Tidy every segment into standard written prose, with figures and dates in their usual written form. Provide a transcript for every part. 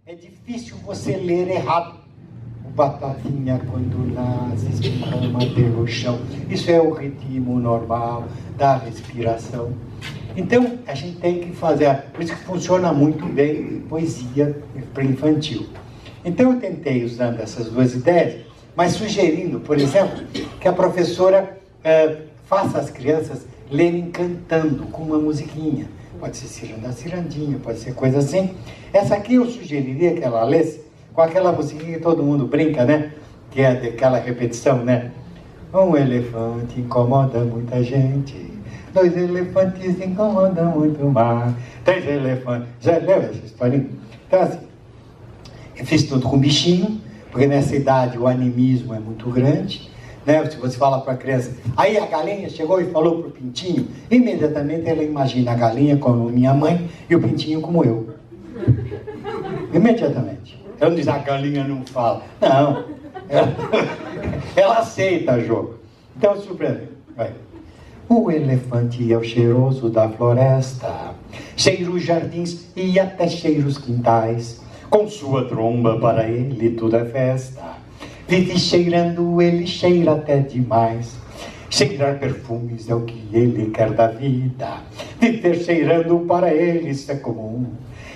é difícil você ler errado. O batatinha quando nasce esparrama pelo chão. Isso é o ritmo normal da respiração. Então, a gente tem que fazer, por isso que funciona muito bem poesia para infantil. Então, eu tentei usando essas duas ideias, mas sugerindo, por exemplo, que a professora faça as crianças lerem cantando com uma musiquinha. Pode ser Ciranda Cirandinha, pode ser coisa assim. Essa aqui eu sugeriria que ela lesse com aquela musiquinha que todo mundo brinca, né? Que é daquela repetição, né? Um elefante incomoda muita gente. 2 elefantes incomodam muito mais. 3 elefantes. Já leu essa historinha? Então, assim, eu fiz tudo com bichinho, porque nessa idade o animismo é muito grande, né? Se você fala para a criança, aí a galinha chegou e falou para o pintinho, imediatamente ela imagina a galinha como minha mãe e o pintinho como eu. Imediatamente. Ela não diz, a galinha não fala. Não. Ela aceita o jogo. Então, surpreendeu. Vai. O elefante é o cheiroso da floresta, cheira os jardins e até cheira os quintais. Com sua tromba para ele tudo é festa. Vive cheirando, ele cheira até demais. Cheirar perfumes é o que ele quer da vida. Viver cheirando para ele isso é comum.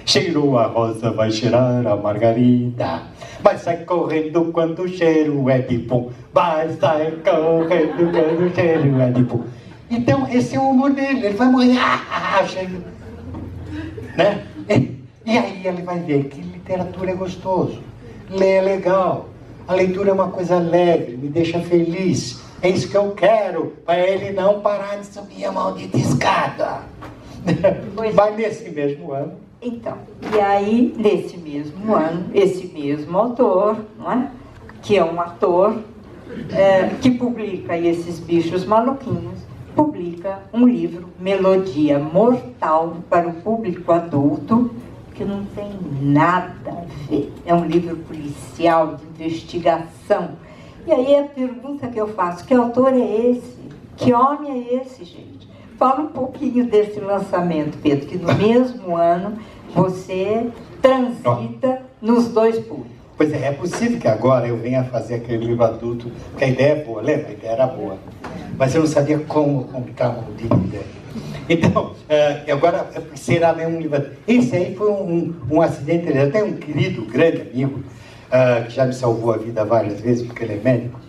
Cheirou a rosa, vai cheirar a margarida. Mas sai correndo quando o cheiro é de bom. Mas sai correndo quando o cheiro é de bom. Então, esse é o humor dele. Ele vai morrer. Né? E aí ele vai ver que literatura é gostoso. Ler é legal. A leitura é uma coisa alegre, me deixa feliz. É isso que eu quero, para ele não parar de subir a maldita escada. Mas nesse mesmo ano... Então, e aí, nesse mesmo ano, esse mesmo autor, não é? Que é um ator que publica esses bichos maluquinhos, publica um livro, Melodia Mortal, para o público adulto, que não tem nada a ver. É um livro policial, de investigação. E aí a pergunta que eu faço, que autor é esse? Que homem é esse, gente? Fala um pouquinho desse lançamento, Pedro, que no mesmo ano você transita nos dois públicos. Pois é possível que agora eu venha fazer aquele livro adulto, porque a ideia é boa, lembra? A ideia era boa. Mas eu não sabia como comprar uma ideia. Então, agora será mesmo um livro adulto. Esse aí foi um acidente. Eu tenho um querido, grande amigo, que já me salvou a vida várias vezes, porque ele é médico.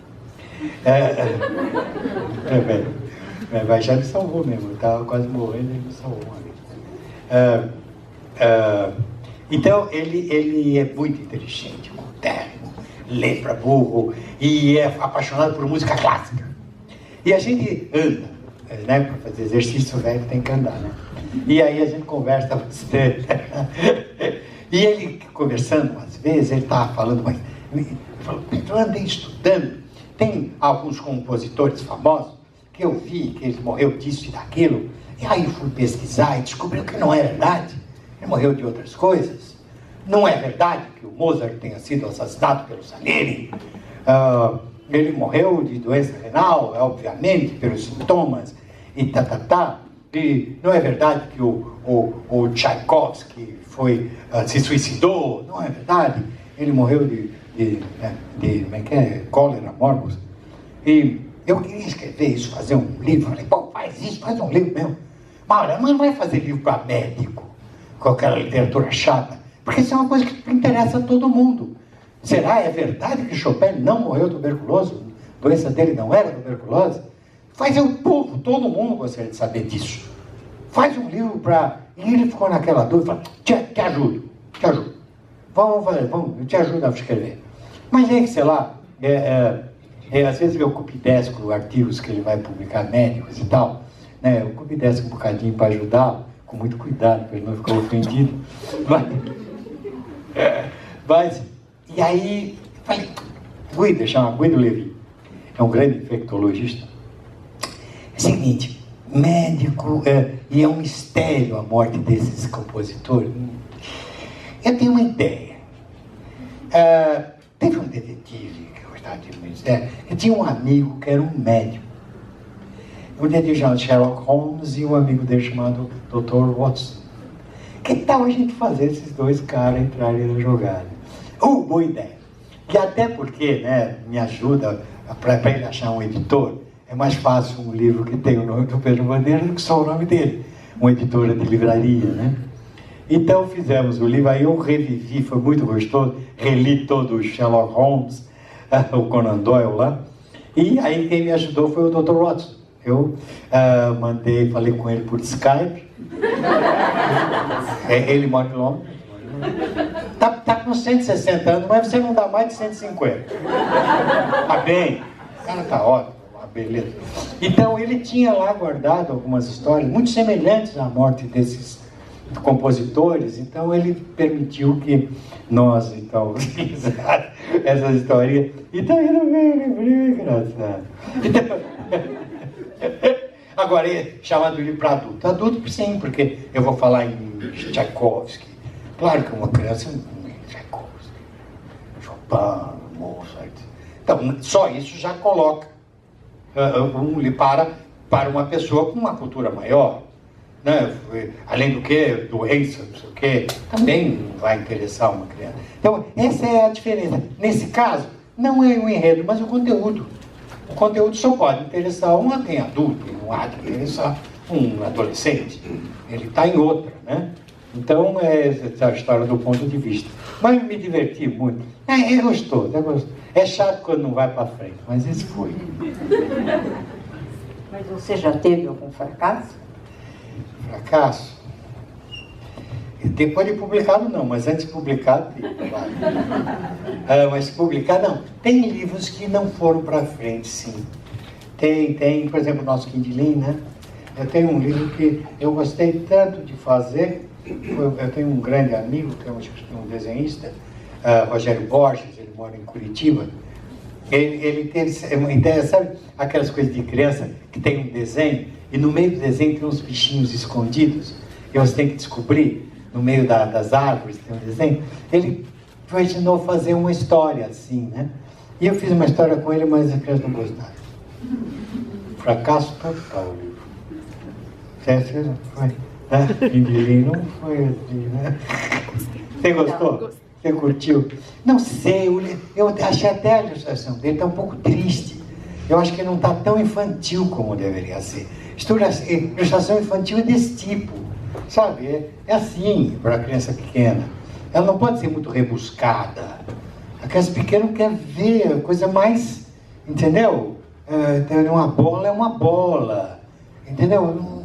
Mas já me salvou mesmo, eu estava quase morrendo e ele me salvou uma vez. Então, ele é muito inteligente, moderno, lê pra burro e é apaixonado por música clássica. E a gente anda, né, para fazer exercício, o velho tem que andar, né? E aí a gente conversa bastante. E ele, conversando, às vezes, ele estava falando, mas ele falou, eu andei estudando, tem alguns compositores famosos que eu vi que ele morreu disso e daquilo, e aí eu fui pesquisar e descobri que não é verdade. Ele morreu de outras coisas. Não é verdade que o Mozart tenha sido assassinado pelo Salieri. Ele morreu de doença renal, obviamente, pelos sintomas, e E não é verdade que o Tchaikovsky se suicidou. Não é verdade. Ele morreu de como é que é? Cólera morbus. E eu queria escrever isso, fazer um livro. Falei, pô, faz isso, faz um livro mesmo. Mas não vai fazer livro para médico, com aquela literatura chata, porque isso é uma coisa que interessa a todo mundo. Será? É verdade que Chopin não morreu tuberculoso? A doença dele não era tuberculose? Faz o povo, todo mundo gostaria de saber disso. Faz um livro para... E ele ficou naquela dúvida, falou, te ajudo. Vamos fazer, eu te ajudo a escrever. Mas é que, sei lá, às vezes eu copidesco artigos que ele vai publicar, médicos e tal, né? Eu copidesco um bocadinho para ajudá-lo, com muito cuidado, para ele não ficar ofendido. Mas e aí, falei, Guido Levi, é um grande infectologista. É o seguinte, médico, e é um mistério a morte desses compositores. Eu tenho uma ideia. Teve um detetive que eu gostava de mistério, que tinha um amigo que era um médico. Um detetive chamado Sherlock Holmes e um amigo dele chamado Dr. Watson. que tal a gente fazer esses dois caras entrarem na jogada? Boa ideia. E até porque, né, me ajuda para ele achar um editor. É mais fácil um livro que tem o nome do Pedro Bandeira do que só o nome dele. Uma editora de livraria, né? Então fizemos o livro, aí eu revivi, foi muito gostoso, reli todo o Sherlock Holmes, o Conan Doyle lá, e aí quem me ajudou foi o Dr. Watson. Eu falei com ele por Skype, ele mora em Londres, tá com 160 anos, mas você não dá mais de 150. Tá bem, o cara tá ótimo, uma beleza. Então ele tinha lá guardado algumas histórias muito semelhantes à morte desses compositores, então ele permitiu que nós, então, essa história. Então era bem engraçado. Então, agora, chamado livro para adulto. Adulto, sim, porque eu vou falar em Tchaikovsky. Claro que uma criança Tchaikovsky, Chopin, Mozart. Então, só isso já coloca para uma pessoa com uma cultura maior. Né? Além do que, doença, não sei o que, também vai interessar uma criança. Então, essa é a diferença. Nesse caso, não é o enredo, mas o conteúdo. O conteúdo só pode interessar um adulto, não há de interessar um adolescente. Ele está em outra, né? Então, essa é a história do ponto de vista. Mas me diverti muito. É gostoso, é gostoso. É chato quando não vai para frente, mas esse foi. Mas você já teve algum fracasso? Fracasso? Depois de publicado não, mas antes de publicado claro. Mas publicado não. Tem livros que não foram para frente, sim. Tem, por exemplo, o nosso Quindilin, né? Eu tenho um livro que eu gostei tanto de fazer. Eu tenho um grande amigo, que é um desenhista, Rogério Borges, ele mora em Curitiba. Ele teve uma ideia, sabe aquelas coisas de criança que tem um desenho e no meio do desenho tem uns bichinhos escondidos e você tem que descobrir no meio das árvores, tem um desenho. Ele imaginou fazer uma história assim, né? E eu fiz uma história com ele, mas as crianças não gostaram. Fracasso total o livro. Certo? Foi, né? Não foi assim, né? Você gostou? Você curtiu? Não sei, eu achei até a ilustração dele está um pouco triste. Eu acho que não está tão infantil como deveria ser. Ilustração infantil é desse tipo, sabe? É assim, para a criança pequena. Ela não pode ser muito rebuscada. A criança pequena quer ver a coisa mais, entendeu? Uma bola é uma bola, entendeu?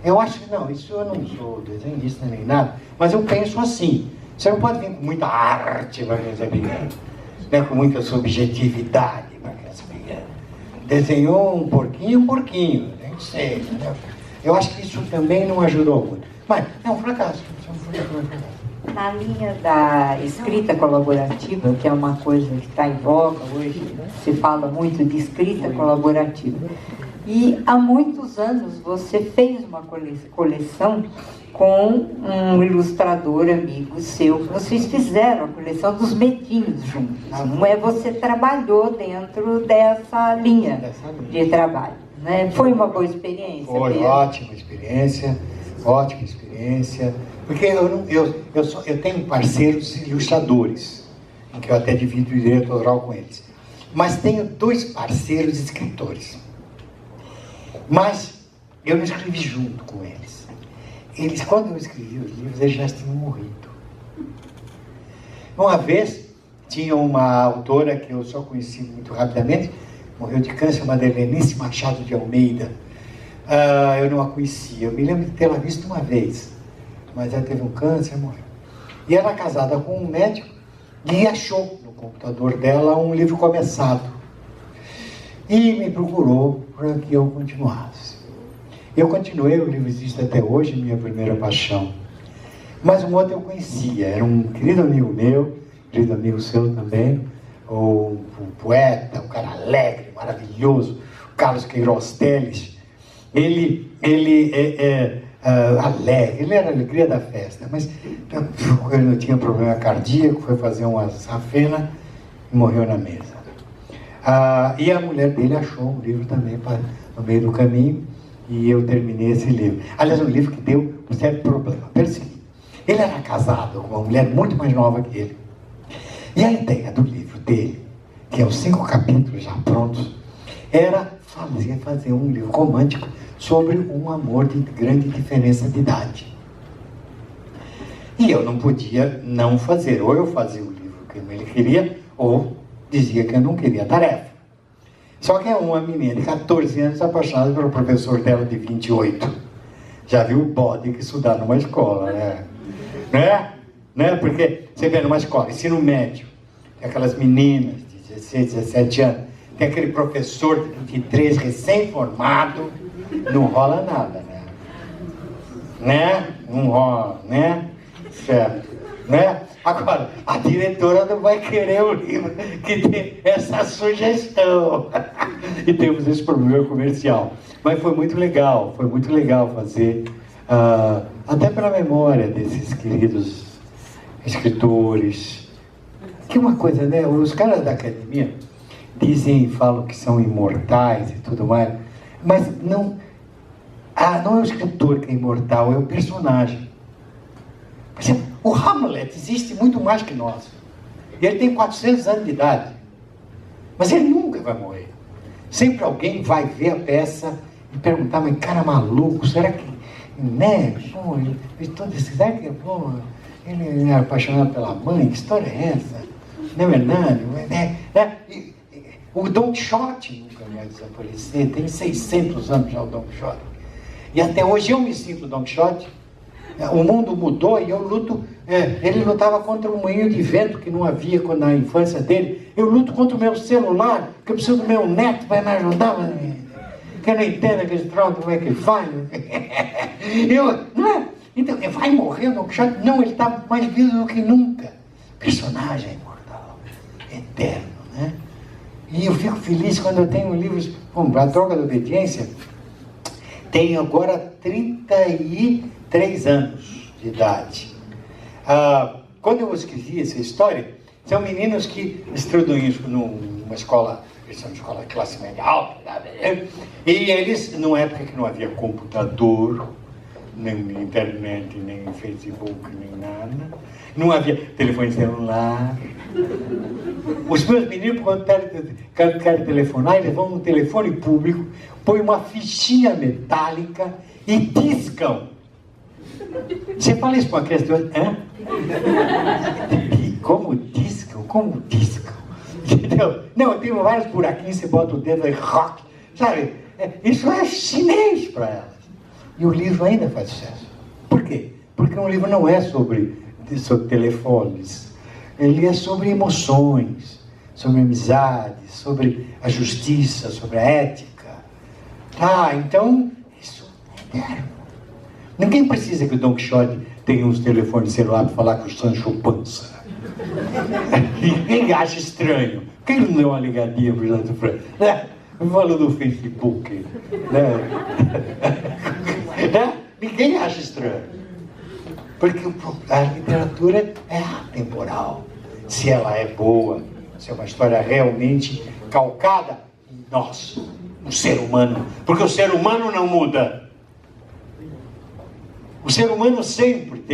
Eu acho que não, isso eu não sou desenhista nem nada, mas eu penso assim. Você não pode vir com muita arte para a criança pequena, né? Com muita subjetividade para a criança pequena. Desenhou um porquinho, nem sei, entendeu? Eu acho que isso também não ajudou muito. Mas é um fracasso. Na linha da escrita colaborativa, que é uma coisa que está em voga hoje, se fala muito de escrita colaborativa. E há muitos anos você fez uma coleção com um ilustrador amigo seu. Vocês fizeram a coleção dos Medinhos juntos. Não é? Você trabalhou dentro dessa linha de trabalho, né? Foi uma boa experiência? Foi mesmo? Ótima experiência. Porque eu tenho parceiros ilustradores, em que eu até divido o direito autoral com eles. Mas tenho 2 parceiros escritores. Mas eu não escrevi junto com eles. Quando eu escrevi os livros, eles já tinham morrido. Uma vez, tinha uma autora que eu só conheci muito rapidamente, morreu de câncer, uma Helenice Machado de Almeida. Eu não a conhecia. Eu me lembro de tê-la visto uma vez. Mas ela teve um câncer e morreu. E ela casada com um médico e achou no computador dela um livro começado. E me procurou para que eu continuasse. Eu continuei, o livro existe até hoje, minha primeira paixão. Mas um outro eu conhecia, era um querido amigo meu, querido amigo seu também, um poeta, um cara alegre, maravilhoso, o Carlos Queiroz Teles. Ele alegre, ele era a alegria da festa, mas ele não tinha problema cardíaco, foi fazer uma safena e morreu na mesa. E a mulher dele achou um livro também no meio do caminho, e eu terminei esse livro. Aliás, um livro que deu um certo problema. Pelo seguinte, Ele era casado com uma mulher muito mais nova que ele. E a ideia do livro dele, que é os 5 capítulos já prontos, era fazer um livro romântico sobre um amor de grande diferença de idade. E eu não podia não fazer. Ou eu fazia o livro que ele queria, ou dizia que eu não queria a tarefa. Só que é uma menina de 14 anos apaixonada pelo professor dela de 28. Já viu o bode que estudar numa escola, né? Né? Porque você vê numa escola, ensino médio, tem aquelas meninas de 16, 17 anos, tem aquele professor de 23, recém-formado, não rola nada, né? Não rola, né? Certo, né? Agora, a diretora não vai querer o livro que tem essa sugestão. E temos esse problema comercial. Mas foi muito legal fazer, até pela memória desses queridos escritores. Que uma coisa, né? Os caras da academia dizem e falam que são imortais e tudo mais, mas não é o escritor que é imortal, é o personagem. Por exemplo, o Hamlet existe muito mais que nós. E ele tem 400 anos de idade. Mas ele nunca vai morrer. Sempre alguém vai ver a peça e perguntar, mas cara maluco, será que... Né? Pô, será que ele é apaixonado pela mãe? Que história é essa? Não é verdade? O Don Quixote nunca vai desaparecer. Tem 600 anos já o Don Quixote. E até hoje eu me sinto Don Quixote. O mundo mudou e eu luto. Ele lutava contra um moinho de vento que não havia na infância dele. Eu luto contra o meu celular, que eu preciso do meu neto para me ajudar. Que eu não entendo aquele troço, como é que faz. Então, vai morrer o Don Quixote? Não, ele está mais vivo do que nunca. Personagem imortal, eterno, né? E eu fico feliz quando eu tenho livros, como A Droga da Obediência, tenho agora 33 anos de idade. Quando eu escrevi essa história, são meninos que estudam isso numa escola, eles são de escola de classe média alta, e eles, numa época que não havia computador, nem internet, nem Facebook, nem nada, não havia telefone celular. Os meus meninos, quando querem telefonar, eles vão no telefone público, põem uma fichinha metálica e discam. Você fala isso para uma criança, como discam? Como discam? Entendeu? Não, eu tenho vários buraquinhos, você bota o dedo e rock, sabe? Isso é chinês para elas. E o livro ainda faz sucesso. Por quê? Porque um livro não é sobre telefones. Ele é sobre emoções, sobre amizade, sobre a justiça, sobre a ética. Então, isso é eterno. Ninguém precisa que o Don Quixote tenha uns telefones celular para falar com o Sancho Panza. Ninguém acha estranho. Por que ele não deu uma ligadinha para o Sancho Panza? Me falou do Facebook. Ninguém acha estranho. Porque a literatura é atemporal. Se ela é boa, se é uma história realmente calcada em nós, no ser humano. Porque o ser humano não muda. O ser humano sempre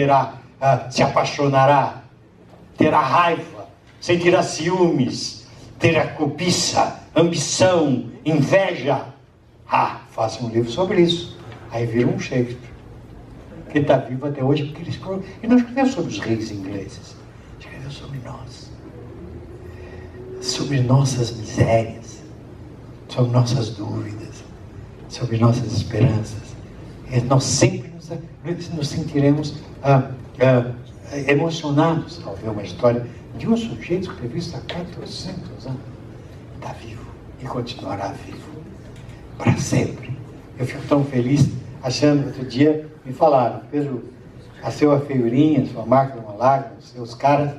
se apaixonará, terá raiva, sentirá ciúmes, terá cobiça, ambição, inveja. Faça um livro sobre isso. Aí vira um Shakespeare, que está vivo até hoje, porque ele não escreveu sobre os reis ingleses, escreveu sobre nós, sobre nossas misérias, sobre nossas dúvidas, sobre nossas esperanças. E nós sempre nos sentiremos emocionados ao ver uma história de um sujeito que teve isso há 400 anos. Está vivo e continuará vivo para sempre. Eu fico tão feliz achando, outro dia me falaram, Pedro, a sua feiurinha, sua máquina, uma lágrima, os seus caras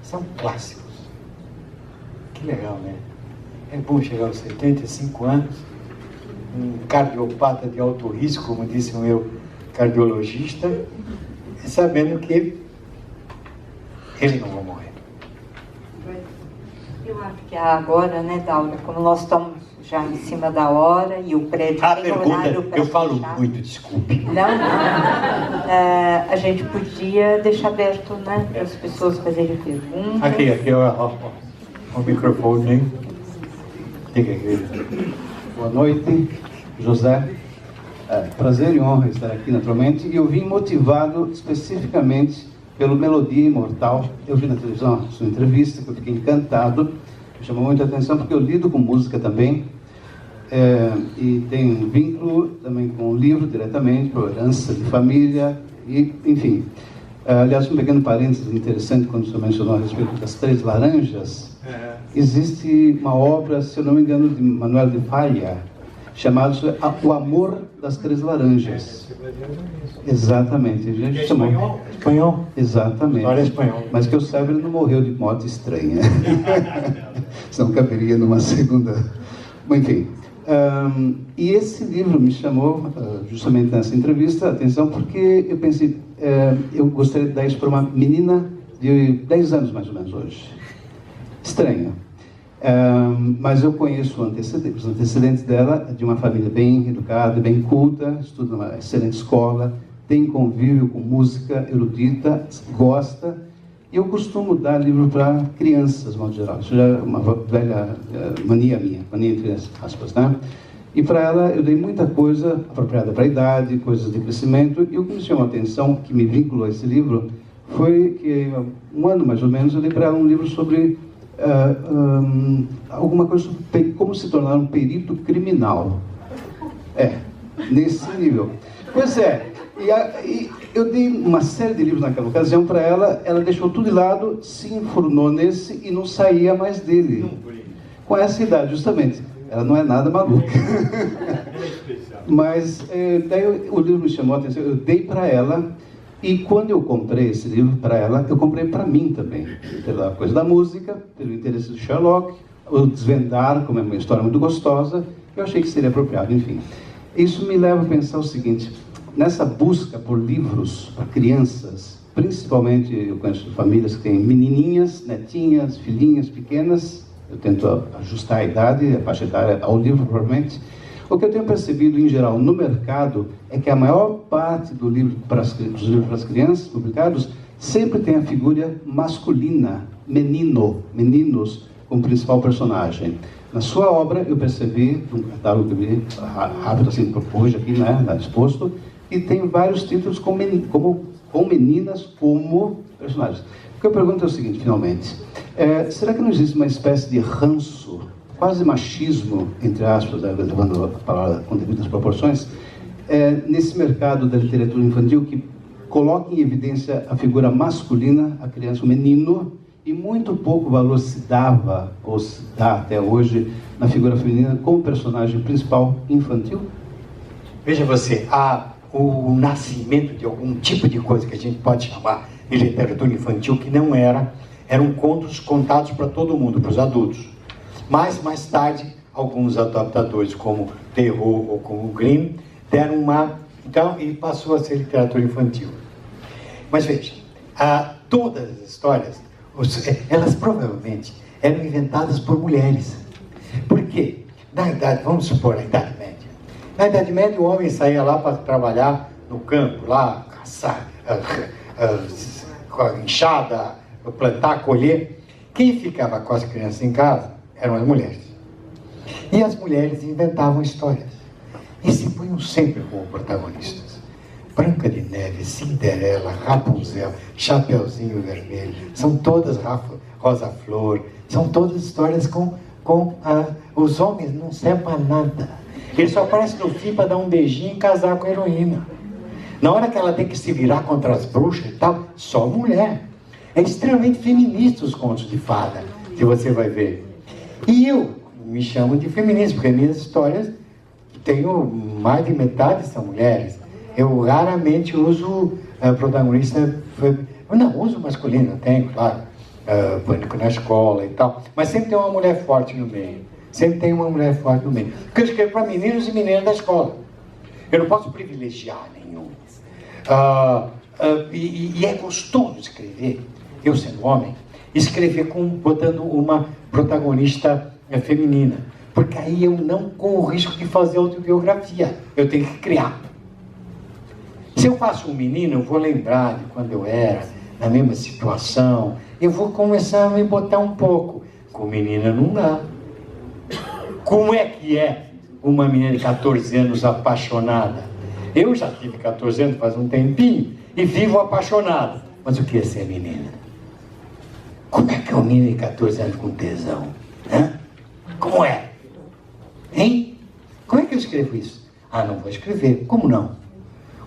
são clássicos. Que legal, né? É bom chegar aos 75 anos, um cardiopata de alto risco, como disse o meu cardiologista, sabendo que ele não vai morrer. Eu acho que agora, né, Dalva, como nós estamos já em cima da hora, e o prédio A tem horário pergunta, para eu falo fechar. muito, desculpe. Não, a gente podia deixar aberto, né, para as pessoas fazerem perguntas. Aqui, ó, o microfone. Diga aqui. Boa noite, José. Prazer e honra estar aqui naturalmente. E eu vim motivado especificamente pelo Melodia Imortal. Eu vi na televisão a sua entrevista, que eu fiquei encantado. Me chamou muita atenção porque eu lido com música também. E tenho um vínculo também com o livro diretamente, por herança de família, e, enfim. Aliás, um pequeno parênteses interessante quando o senhor mencionou a respeito das Três Laranjas. Existe uma obra, se eu não me engano, de Manuel de Falla, chamada O Amor das Três Laranjas. Exatamente. A gente chamou... Espanhol? Exatamente. História espanhola. Mas que o cérebro não morreu de morte estranha. Senão caberia numa segunda... Enfim. E esse livro me chamou, justamente nessa entrevista, a atenção, porque eu pensei, eu gostaria de dar isso para uma menina de 10 anos, mais ou menos, hoje. Estranha. Mas eu conheço os antecedentes dela, de uma família bem educada, bem culta, estuda numa excelente escola, tem convívio com música erudita, gosta, e eu costumo dar livro para crianças, de modo geral. Isso já é uma velha mania minha, mania entre aspas, né? E para ela eu dei muita coisa apropriada para a idade, coisas de crescimento, e o que me chamou a atenção, que me vinculou a esse livro, foi que, um ano mais ou menos, eu dei para ela um livro sobre alguma coisa sobre como se tornar um perito criminal. Nesse nível. Pois é, e eu dei uma série de livros naquela ocasião para ela, ela deixou tudo de lado, se enfurnou nesse e não saía mais dele. Com essa idade, justamente. Ela não é nada maluca. Mas daí o livro me chamou a atenção, eu dei para ela. E quando eu comprei esse livro para ela, eu comprei para mim também. Pela coisa da música, pelo interesse do Sherlock, o desvendar, como é uma história muito gostosa, eu achei que seria apropriado, enfim. Isso me leva a pensar o seguinte, nessa busca por livros para crianças, principalmente eu conheço famílias que têm menininhas, netinhas, filhinhas pequenas, eu tento ajustar a idade, a faixa etária ao livro, provavelmente. O que eu tenho percebido, em geral, no mercado, é que a maior parte dos livros para as crianças publicados sempre tem a figura masculina, meninos, como principal personagem. Na sua obra, eu percebi, um catálogo que eu vi rápido, assim, hoje aqui, né, exposto, e tem vários títulos com meninas como personagens. O que eu pergunto é o seguinte, finalmente, será que não existe uma espécie de ranço, quase machismo, entre aspas, levando a palavra com devidas proporções, nesse mercado da literatura infantil que coloca em evidência a figura masculina, a criança, o menino, e muito pouco valor se dava, ou se dá até hoje, na figura feminina como personagem principal infantil? Veja você, há o nascimento de algum tipo de coisa que a gente pode chamar de literatura infantil que não eram contos contados para todo mundo, para os adultos. Mas, mais tarde, alguns adaptadores, como Perrault ou como Grimm, deram então, e passou a ser literatura infantil. Mas veja, todas as histórias, elas provavelmente eram inventadas por mulheres. Por quê? Vamos supor, na Idade Média. Na Idade Média, o homem saía lá para trabalhar no campo, lá, caçar, com a enxada, plantar, colher. Quem ficava com as crianças em casa eram as mulheres. E as mulheres inventavam histórias. E se punham sempre como protagonistas. Branca de Neve, Cinderela, Rapunzel, Chapeuzinho Vermelho, são todas Rosa Flor, são todas histórias com os homens não servem para nada. Eles só aparecem no fim para dar um beijinho e casar com a heroína. Na hora que ela tem que se virar contra as bruxas e tal, só mulher. É extremamente feminista os contos de fada, que você vai ver. E eu me chamo de feminista, porque minhas histórias, tenho mais de metade são mulheres. Eu raramente uso protagonista, não, uso masculino, tenho, claro, Pânico na Escola e tal, mas sempre tem uma mulher forte no meio. Sempre tem uma mulher forte no meio. Porque eu escrevo para meninos e meninas da escola. Eu não posso privilegiar nenhum. E é gostoso escrever, eu sendo homem, escrever botando uma protagonista feminina. Porque aí eu não corro o risco de fazer autobiografia. Eu tenho que criar. Se eu faço um menino, eu vou lembrar de quando eu era na mesma situação. Eu vou começar a me botar um pouco. Com menina não dá. Como é que é uma menina de 14 anos apaixonada? Eu já tive 14 anos faz um tempinho e vivo apaixonado. Mas o que é ser menina? Como é que é um menino de 14 anos com tesão? Hã? Como é? Hein? Como é que eu escrevo isso? Ah, não vou escrever. Como não?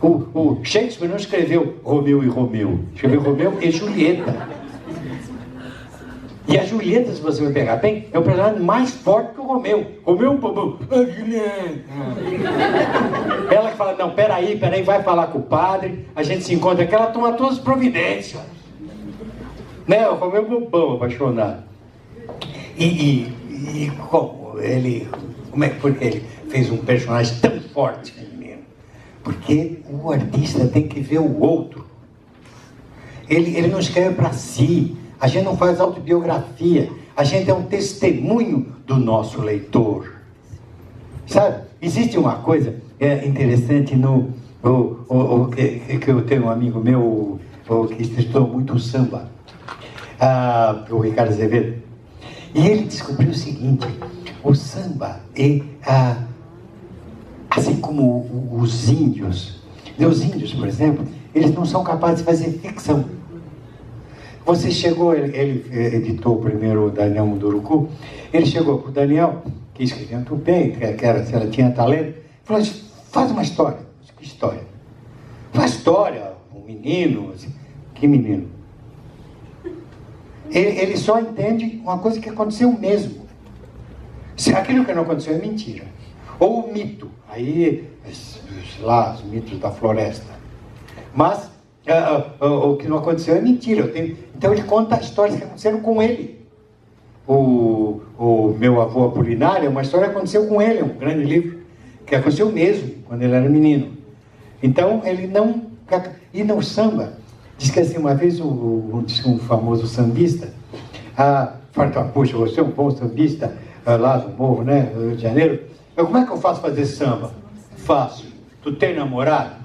O Shakespeare não escreveu Romeu e Romeu. Escreveu Romeu e Julieta. E a Julieta, se você vai pegar bem, é o personagem mais forte que o Romeu. Romeu, a Julieta. Ela que fala, não, peraí, vai falar com o padre, a gente se encontra aqui, ela toma todas as providências. Né? O Romeu bobão, apaixonado. E como ele... Porque ele fez um personagem tão forte, menino? Porque o artista tem que ver o outro. Ele não escreve para si. A gente não faz autobiografia. A gente é um testemunho do nosso leitor. Sabe? Existe uma coisa interessante que eu tenho um amigo meu que estudou muito o samba, o Ricardo Azevedo. E ele descobriu o seguinte: o samba assim como os índios, por exemplo, eles não são capazes de fazer ficção. Você chegou, ele editou primeiro o Daniel Munduruku, ele chegou para o Daniel, que escrevia muito bem, que era, se ela tinha talento, falou: faz uma história. Que história? Faz história, um menino, assim. Que menino? Ele só entende uma coisa que aconteceu mesmo. Se aquilo que não aconteceu é mentira. Ou o mito, aí, sei lá, os mitos da floresta. Mas o que não aconteceu é mentira. Então ele conta histórias que aconteceram com ele. O meu avô Apolinário é uma história que aconteceu com ele, é um grande livro, que aconteceu mesmo, quando ele era menino. Então ele não... E no samba, diz que assim, uma vez um famoso sambista, falou: puxa, você é um bom sambista lá do morro, né, do Rio de Janeiro. Como é que eu faço fazer samba? Fácil. Tu tem namorado?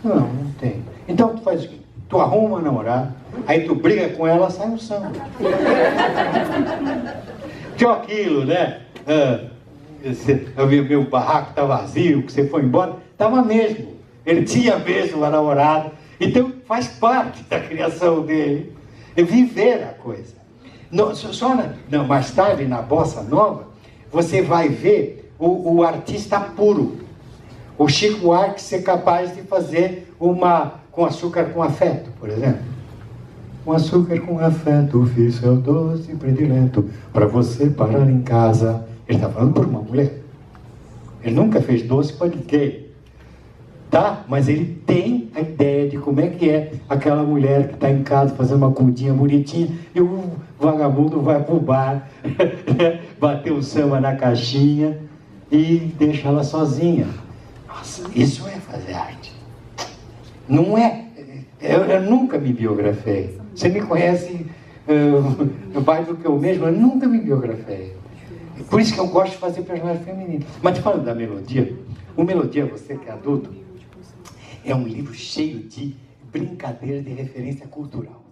Não tenho. Então tu faz o seguinte: tu arruma uma namorada, aí tu briga com ela, sai um samba. Que aquilo, né? Meu barraco tá vazio, que você foi embora. Tava mesmo. Ele tinha mesmo uma namorada. Então faz parte da criação dele. É viver a coisa. Mais tarde, na Bossa Nova, você vai ver o artista puro. O Chico Buarque ser capaz de fazer uma com açúcar com afeto, por exemplo. Com açúcar com afeto, fiz seu doce predileto, para você parar em casa. Ele está falando por uma mulher. Ele nunca fez doce para ninguém. Tá? Mas ele tem a ideia de como é que é aquela mulher que está em casa fazendo uma comidinha bonitinha e o vagabundo vai pro bar, bater o samba na caixinha e deixa ela sozinha. Nossa, isso é fazer arte. Não é... Eu nunca me biografei. Você me conhece mais do que eu mesmo, eu nunca me biografei. Por isso que eu gosto de fazer personagem feminino. Mas falando da Melodia, o Melodia, você que é adulto, é um livro cheio de brincadeira de referência cultural.